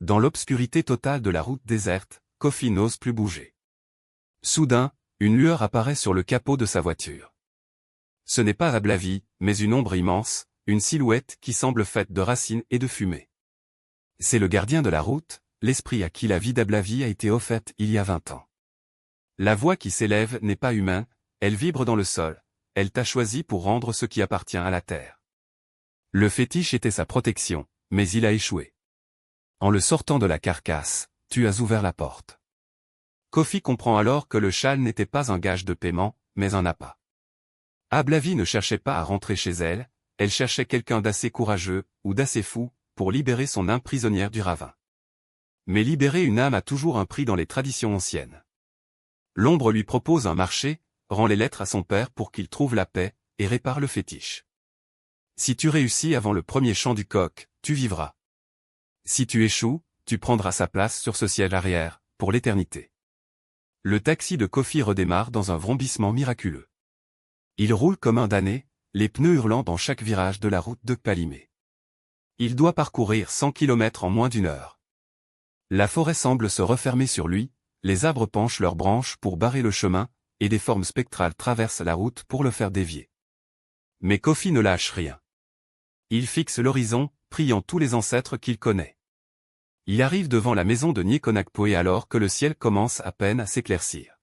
Dans l'obscurité totale de la route déserte, Kofi n'ose plus bouger. Soudain, une lueur apparaît sur le capot de sa voiture. Ce n'est pas Ablavi, mais une ombre immense, une silhouette qui semble faite de racines et de fumée. C'est le gardien de la route, l'esprit à qui la vie d'Ablavi a été offerte il y a 20 ans. La voix qui s'élève n'est pas humaine, elle vibre dans le sol, elle t'a choisi pour rendre ce qui appartient à la terre. Le fétiche était sa protection, mais il a échoué. En le sortant de la carcasse, tu as ouvert la porte. Kofi comprend alors que le châle n'était pas un gage de paiement, mais un appât. Ablavi ne cherchait pas à rentrer chez elle, elle cherchait quelqu'un d'assez courageux, ou d'assez fou, pour libérer son âme prisonnière du ravin. Mais libérer une âme a toujours un prix dans les traditions anciennes. L'ombre lui propose un marché, rend les lettres à son père pour qu'il trouve la paix, et répare le fétiche. Si tu réussis avant le premier chant du coq, tu vivras. Si tu échoues, tu prendras sa place sur ce siège arrière, pour l'éternité. Le taxi de Kofi redémarre dans un vrombissement miraculeux. Il roule comme un damné, les pneus hurlant dans chaque virage de la route de Palimé. Il doit parcourir 100 km en moins d'une heure. La forêt semble se refermer sur lui, les arbres penchent leurs branches pour barrer le chemin, et des formes spectrales traversent la route pour le faire dévier. Mais Kofi ne lâche rien. Il fixe l'horizon, priant tous les ancêtres qu'il connaît. Il arrive devant la maison de Niekonakpoe alors que le ciel commence à peine à s'éclaircir.